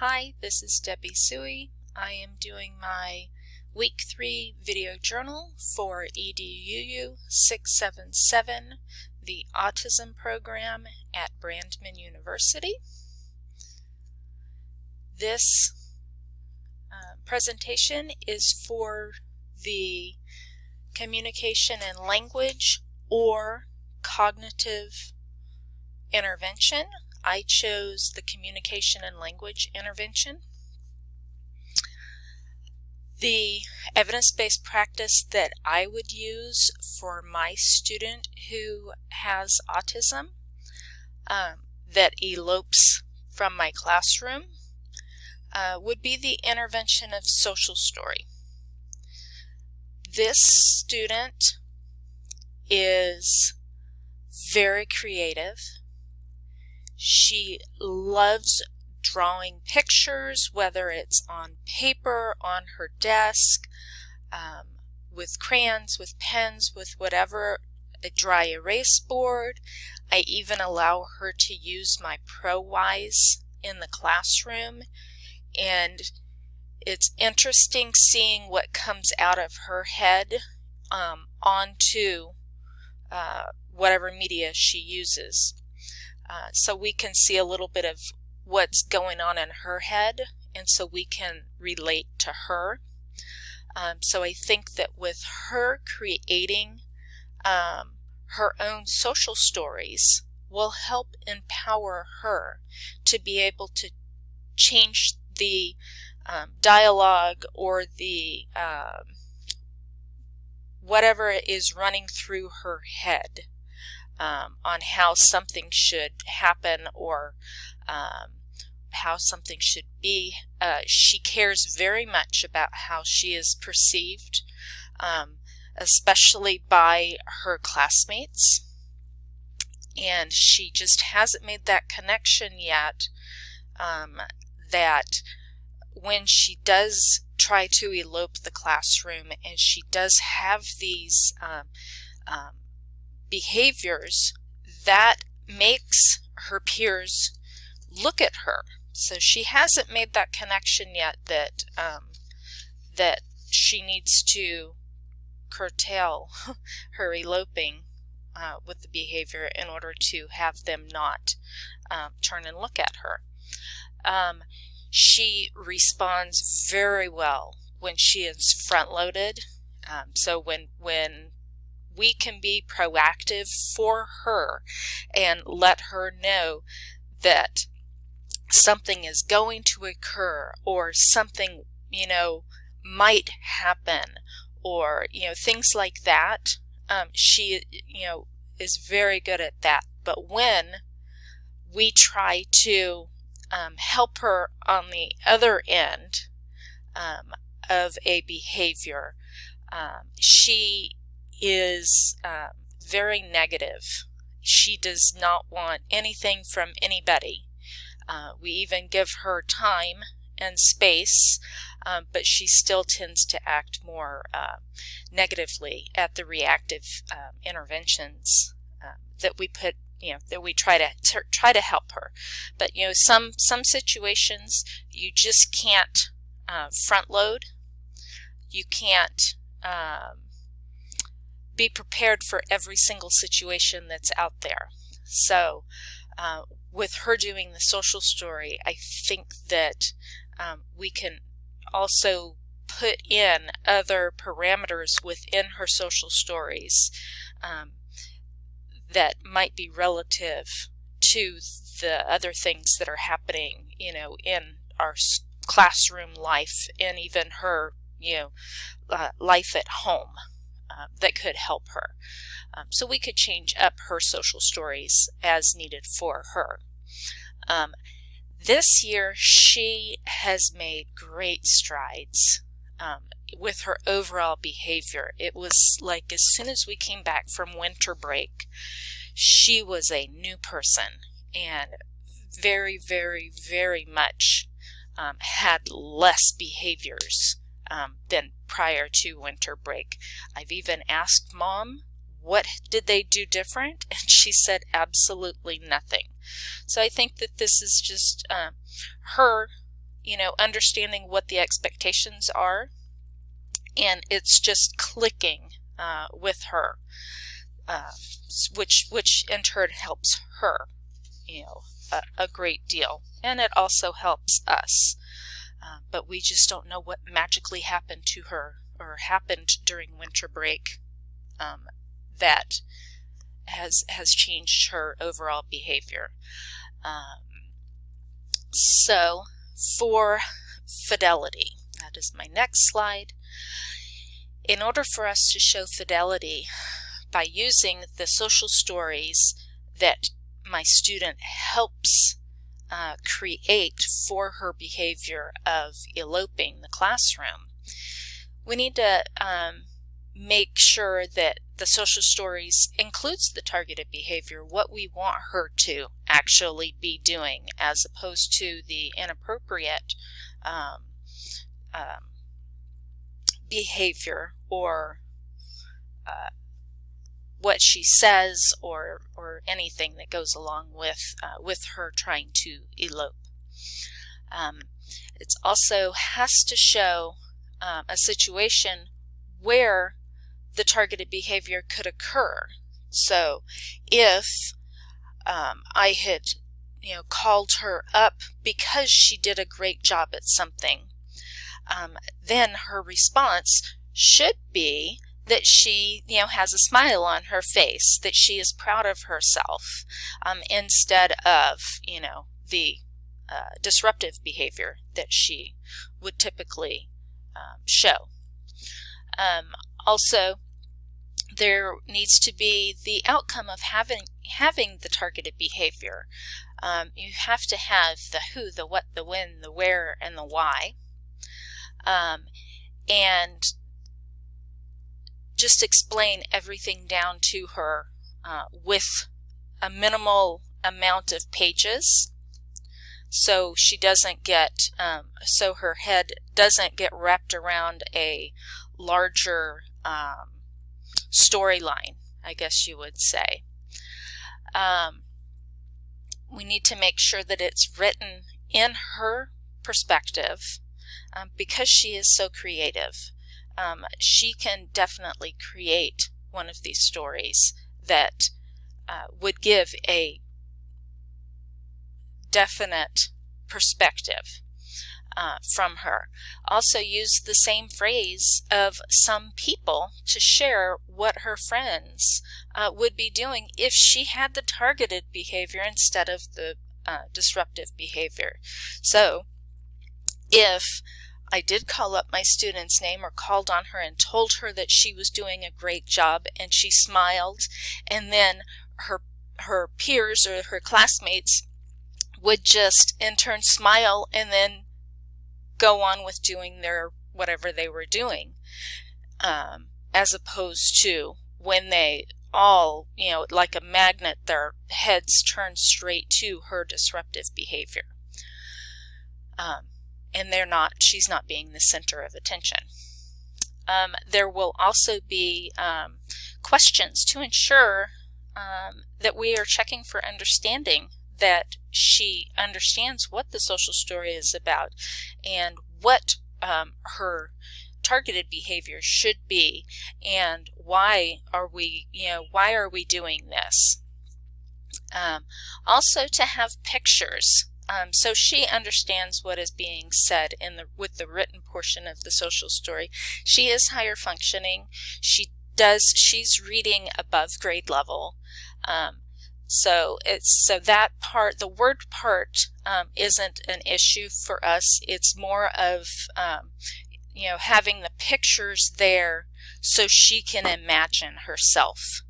Hi, this is Debbie Suey. I am doing my Week 3 video journal for EDUU677, the Autism Program at Brandman University. This presentation is for the communication and language or cognitive intervention. I chose the communication and language intervention. The evidence-based practice that I would use for my student who has autism that elopes from my classroom would be the intervention of social story. This student is very creative. She loves drawing pictures, whether it's on paper, on her desk, with crayons, with pens, with whatever, a dry erase board. I even allow her to use my ProWise in the classroom, and it's interesting seeing what comes out of her head onto whatever media she uses. So we can see a little bit of what's going on in her head, and so we can relate to her. So I think that with her creating her own social stories will help empower her to be able to change the dialogue or the whatever is running through her head on how something should happen or how something should be. She cares very much about how she is perceived, especially by her classmates, and she just hasn't made that connection yet, that when she does try to elope the classroom and she does have these behaviors, that makes her peers look at her. So she hasn't made that connection yet that that she needs to curtail her eloping with the behavior in order to have them not turn and look at her. She responds very well when she is front-loaded. So when we can be proactive for her and let her know that something is going to occur, or something, might happen, or, things like that. She, is very good at that. But when we try to help her on the other end of a behavior, she is very negative. She does not want anything from anybody. We even give her time and space, but she still tends to act more negatively at the reactive interventions that we put, that we try to help her. But some situations you just can't front load. You can't be prepared for every single situation that's out there. So with her doing the social story, I think that we can also put in other parameters within her social stories that might be relative to the other things that are happening, in our classroom life, and even her, life at home. That could help her. So we could change up her social stories as needed for her. This year she has made great strides with her overall behavior. It was like as soon as we came back from winter break, she was a new person and very, very, very much had less behaviors than prior to winter break. I've even asked Mom, what did they do different? And she said absolutely nothing. So I think that this is just her understanding what the expectations are, and it's just clicking with her, which in turn helps her, a great deal, and it also helps us. But we just don't know what magically happened to her or happened during winter break that has changed her overall behavior. So for fidelity, that is my next slide. In order for us to show fidelity by using the social stories that my student helps create for her behavior of eloping the classroom, we need to make sure that the social stories includes the targeted behavior, what we want her to actually be doing, as opposed to the inappropriate behavior or what she says or anything that goes along with her trying to elope. It also has to show a situation where the targeted behavior could occur. So if I had called her up because she did a great job at something, then her response should be that she has a smile on her face, that she is proud of herself, instead of the disruptive behavior that she would typically show. Also, there needs to be the outcome of having the targeted behavior. You have to have the who, the what, the when, the where, and the why. And just explain everything down to her with a minimal amount of pages, so she doesn't get so her head doesn't get wrapped around a larger storyline, I guess you would say. We need to make sure that it's written in her perspective, because she is so creative. She can definitely create one of these stories that would give a definite perspective from her. Also use the same phrase of some people to share what her friends would be doing if she had the targeted behavior instead of the disruptive behavior. So if I did call up my student's name or called on her and told her that she was doing a great job, and she smiled, and then her peers or her classmates would just in turn smile and then go on with doing their whatever they were doing, as opposed to when they all, like a magnet, their heads turn straight to her disruptive behavior. And she's not being the center of attention. There will also be questions to ensure that we are checking for understanding, that she understands what the social story is about and what her targeted behavior should be, and why are we doing this. Also to have pictures, so she understands what is being said with the written portion of the social story. She is higher functioning. She's reading above grade level. So that part, the word part, isn't an issue for us. It's more of having the pictures there so she can imagine herself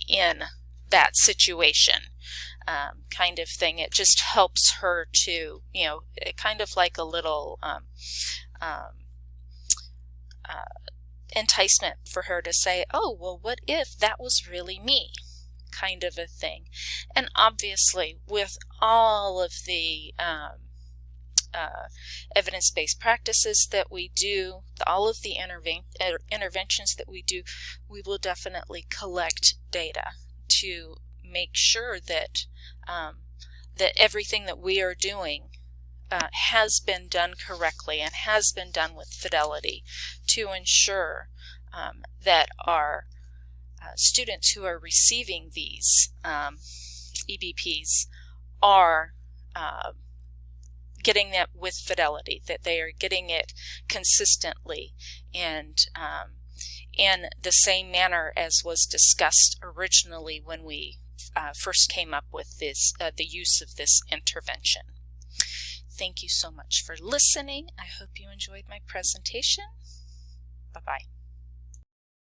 in that situation, kind of thing. It just helps her to, kind of like a little enticement for her to say, oh, well, what if that was really me? Kind of a thing. And obviously, with all of the evidence-based practices that we do, all of the interventions that we do, we will definitely collect data to make sure that that everything that we are doing has been done correctly and has been done with fidelity to ensure that our students who are receiving these EBPs are getting that with fidelity, that they are getting it consistently and in the same manner as was discussed originally when we first came up with this, the use of this intervention. Thank you so much for listening. I hope you enjoyed my presentation. Bye-bye.